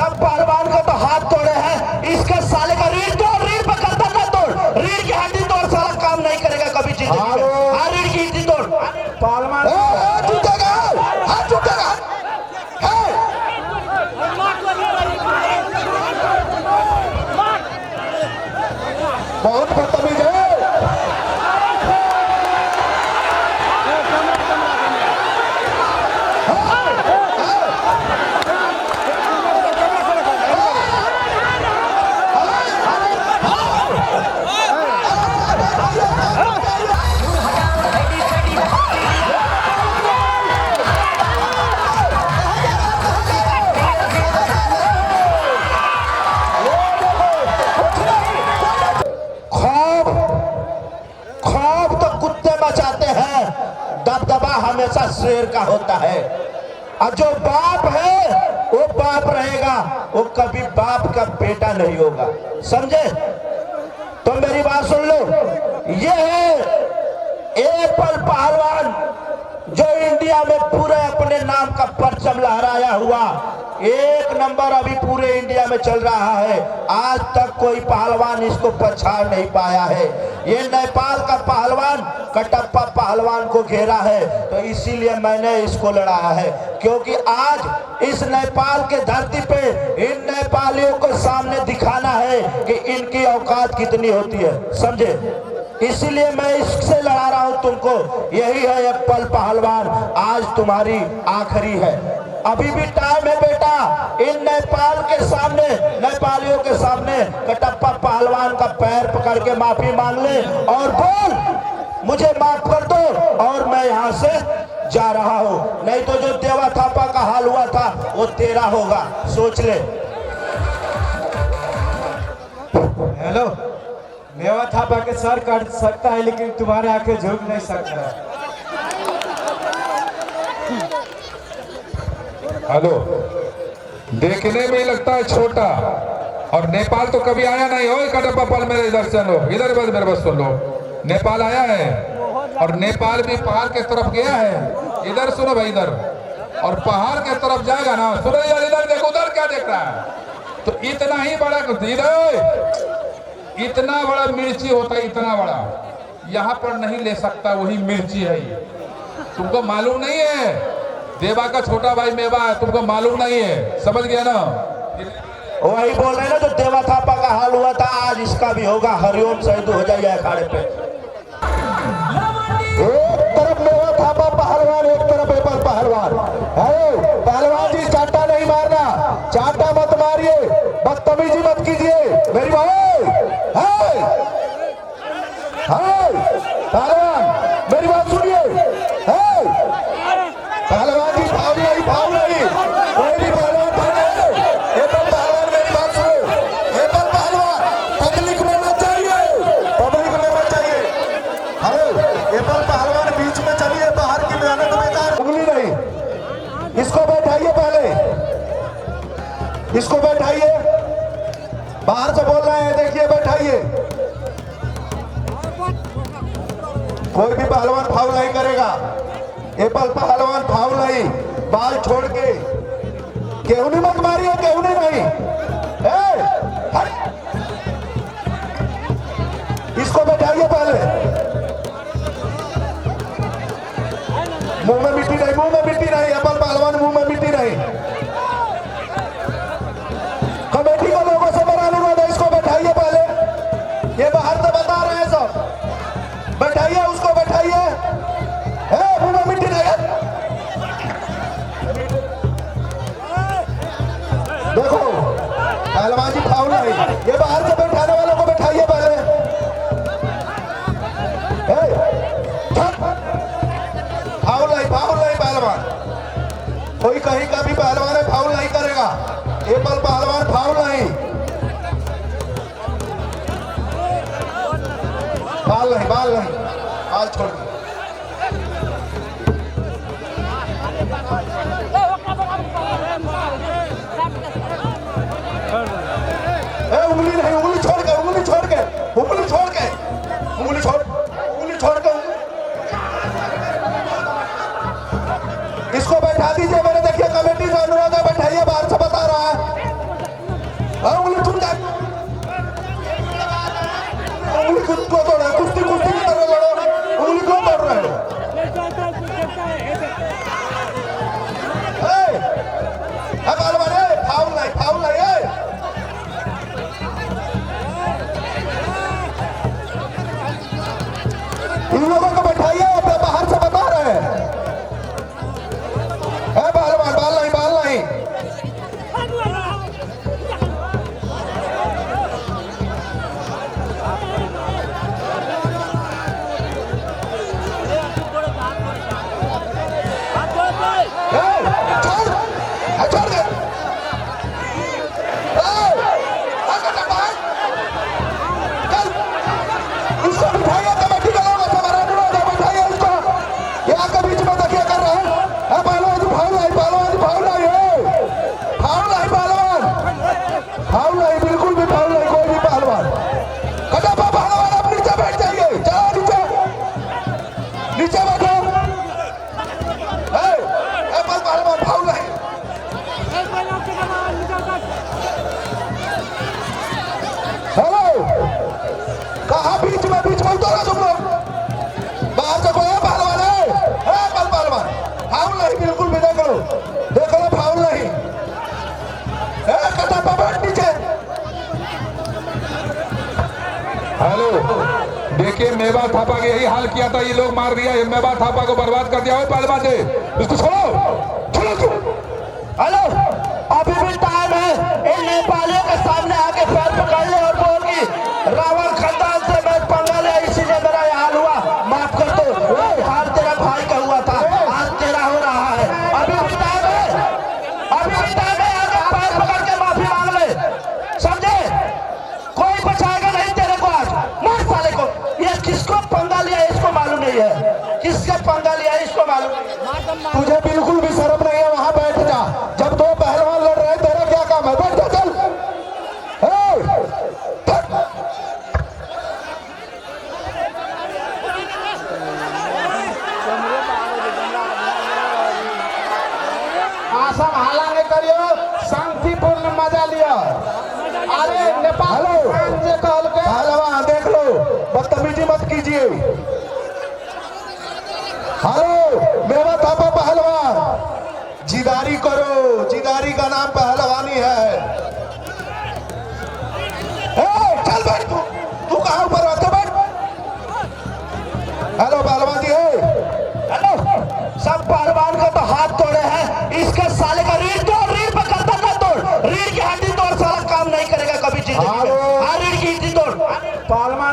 सब पहलवान का तो हाथ तोड़े हैं, इसके साले का रीढ़ तोड़, रीढ़ पे गर्दन ना तोड़, रीढ़ की हड्डी तोड़, साला काम नहीं करेगा कभी जिंदगी में। हाँ रीढ़ की हड्डी तोड़ पहलवान टूटेगा, हाथ टूटेगा। बहुत बदतमीज है। दबदबा हमेशा शेर का होता है, और जो बाप है वो बाप रहेगा, वो कभी बाप का बेटा नहीं होगा, समझे? तो मेरी बात सुन लो, ये है एप्पल पहलवान जो इंडिया में पूरे अपने नाम का परचम लहराया हुआ, एक नंबर अभी पूरे इंडिया में चल रहा है। आज तक कोई पहलवान इसको पछाड़ नहीं पाया है। ये नेपाल का पहलवान कटप्पा पहलवान को घेरा है, तो इसीलिए मैंने इसको लड़ाया है, क्योंकि आज इस नेपाल के धरती पे इन नेपालियों को सामने दिखाना है कि इनकी औकात कितनी होती है, समझे? इसीलिए मैं इससे लड़ा रहा हूं तुमको। यही है एप्पल पहलवान, आज तुम्हारी आखिरी है, अभी भी टाइम है बेटा। इन नेपाल के सामने, नेपालियों के सामने कटप्पा पहलवान का पैर पकड़ के माफी मांग ले और बोल मुझे माफ कर दो, और मैं यहाँ से जा रहा हूँ, नहीं तो जो देवा थापा का हाल हुआ था वो तेरा होगा, सोच ले। हेलो, देवा थापा के सर काट सकता है लेकिन तुम्हारे आंखें झुक नहीं सकता। हेलो, देखने में लगता है छोटा, और नेपाल तो कभी आया नहीं हो। कटप्पा पल मेरे इधर चलो, इधर बस मेरे बस सुन लो। नेपाल आया है, और नेपाल भी पहाड़ के तरफ गया है। इधर सुनो भाई, इधर, और पहाड़ के तरफ जाएगा ना, सुनो यार, इधर देखो, उधर क्या देख रहा है? तो इतना ही बड़ा, इधर इतना बड़ा मिर्ची होता है, इतना बड़ा, यहाँ पर नहीं ले सकता, वही मिर्ची है ये। तुमको मालूम नहीं है? देवा का छोटा भाई मेवा है, तुमको मालूम नहीं है, समझ गया ना? वही बोल रहे ना, जो देवा थापा का हाल हुआ था आज इसका भी होगा। हरिओम शहीद हो जाइए अखाड़े पे। एक तरफ मेवा थापा पहलवान, एक तरफ एप्पल पहलवान। पहलवान जी चाटा नहीं मारना, चाटा मत मारिए, बदतमीजी मत कीजिए मेरी भाई। पहलवान मेरी बात सुनिए, पहलवान जी भाव नहीं, भाव नहीं, कोई भी पहलवान एप्पल पहलवान मेरी बात सुनो, एप्पल पहलवान पब्लिक में मत चाहिए, पब्लिक में मत चाहिए। हेलो, एप्पल पहलवान बीच में चलिए, बाहर की मेहनत बेकार। उंगली नहीं, इसको बैठाइए, पहले इसको बैठाइए, बाहर से बोल रहे हैं, देखिए बैठाइए। कोई भी पहलवान फाउल नहीं करेगा, एप्पल पहलवान फाउल नहीं, बाल छोड़ के केहूनी मत मारिए, केहूनी नहीं। इसको बैठाइए पहले, मुंह में मिट्टी नहीं, मुंह में मिट्टी नहीं, एप्पल पहलवान मुंह में मिट्टी नहीं। कमेटी को लोगों से बड़ा अनुरोध है, इसको बैठाइए पहले, ये बाहर से बता रहे हैं सब, बैठाइए उसको, बैठाइए। मुंह में मिट्टी नहीं है, देखो पहलवान जी फाउल नहीं, ये बाहर से बैठाने वालों को बैठाइए पहले। फाउल नहीं, फाउल नहीं पहलवान, कोई कहीं का भी पहलवान है फाउल नहीं करेगा, एप्पल पहलवान फाउल नहीं, बाल नहीं, बाल नहीं, बाल छोड़ दो। उंगली नहीं, उंगली छोड़ के, उंगली छोड़ के, उंगली छोड़ के, उंगली छोड़, उंगली छोड़ के, इसको बैठा दीजिए। मैंने देखिए कमेटी से अनुरोध है, बैठाइए, बाहर से बता रहा है। क्यों तोड़ रहे हो? कुश्ती कुश्ती की तरह लड़ो, उंगली क्यों तोड़ रहे हो? पहलवान फाउल नहीं, फाउल नहीं है। इन लोगों को बैठाइए, अपने बाहर से बता रहे हैं। पहलवान बाल नहीं, बाल नहीं। छोड़ दे। इसको बिठाइए, कमेटी का लोग ऐसा बना दो, बैठाइए इसको। यहाँ के बीच में देखिए कर रहे हैं। पहलवान जी फाउल नहीं, पहलवान जी फाउल नहीं है, फाउल नहीं पहलवान, फाउल नहीं, बिल्कुल भी फाउल नहीं, कोई भी पहलवान। कटप्पा पहलवान आप नीचे बैठ जाइए, चलो नीचे, नीचे बैठो। पहलवान फाउल नहीं। हेलो, कहा बीच में उतरो तुम लोग, बाहर से कोई पहलवान है? पहलवान फाउल नहीं, बिल्कुल भी देख लो फाउल नहीं। कटप्पा बैठ नीचे। हेलो, देखिए मेवा थापा के यही हाल किया था, ये लोग मार दिया, ये मेवा थापा को बर्बाद कर दिया। हो पहलवान से इसको छोड़ो। हेलो, अभी भी टाइम है, इन नेपालियों के सामने आके पैर पकड़ ले और बोल की रावण खानदान से मैं पंगा लिया, इसीलिए मेरा ये हाल हुआ, माफ कर दो। वो हाल तेरा भाई का हुआ था, आज तेरा हो रहा है। अभी भी टाइम है, अभी भी टाइम है, आके पैर पकड़ के माफी मांग ले, समझे? कोई बचाएगा नहीं तेरे को आज। मार साले को। ये किसको पंगा लिया इसको मालूम नहीं है, किसका पंगा लिया इसको मालूम नहीं। तुझे बिल्कुल भी शर्म नहीं है, वहां बैठ जा। जब दो पहलवान लड़ रहे हैं, तेरा क्या काम है? बैठ जा, चल। आसन हाला नहीं करियो, शांतिपूर्ण मजा लियो। अरे नेपाल जे कहल के पहलवान देख लो, बदतमीजी मत कीजिए। हेलो, मेवा थापा पहलवान, जिदारी करो, जिदारी का नाम पहलवानी है। चल बैठ, तू कहाँ ऊपर आते बैठ। हेलो पहलवान जी, हेलो, सब पहलवान का तो हाथ तोड़े हैं, इसके साले का रीढ़ तोड़, रीढ़ पे करता ना तोड़, रीढ़ की हड्डी तोड़, साला काम नहीं करेगा कभी जिंदगी में। रीढ़ की हड्डी तोड़। पहलवान